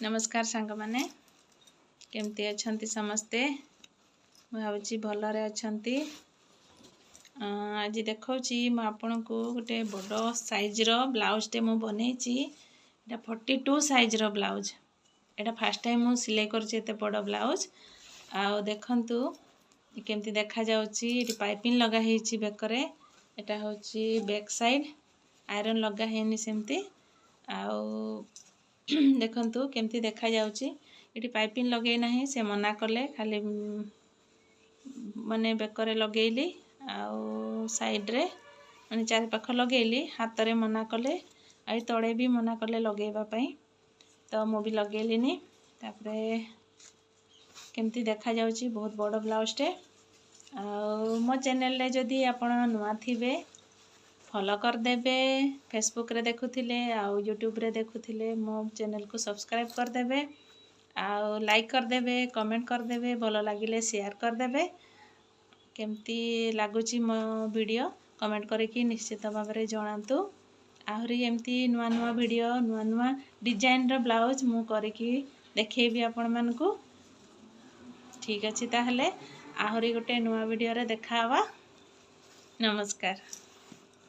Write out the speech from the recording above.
नमस्कार सांग माने केमती अछंती समस्ते भावची भलरे अछंती। आज देखौची म आपन को गोटे बड़ साइज रो ब्लाउज टे मु बनेची। एटा 42 साइज रो ब्लाउज। एटा फर्स्ट टाइम मु सिलाई करची एते बड़ ब्लाउज। आ देखंतु केमती देखा जाउची। एटी पाइपिंग लगा हेची बेकरे। एटा होची बैक साइड आयरन लगा हेनी सेमती। आ देखंतु केमती देखा जाउची। एटी पाइपिंग लगे नाही से मना कले खाली माने बेकरे लगेली आउ साइड रे माने चार पाख लगेली हाथ रे मना कले आई तळे भी मना कले लगेबा पई तो मो भी लगेलिनी। तापरे केमती देखा जाउची बहुत बड़ ब्लाउज टे। आ मो चैनल रे जदी आपण नुआ थिबे फॉलो कर देबे। फेसबुक रे देखुथिले आउ यूट्यूब रे देखुथिले मो चैनल को सब्सक्राइब कर देबे आउ लाइक कर देबे कमेंट कर देबे भलो लागिले शेयर कर देबे। केमती लागुची मो वीडियो कमेंट करके निश्चित भाव में जणांतु। आहरी एमती नुआ नुआ वीडियो नुआ नुआ डिजाइन रो ब्लाउज मु करके देखेबी आपण मानकू। ठीक अछि ताहले आहरी गोटे नुआ वीडियो रे देखा हवा। नमस्कार।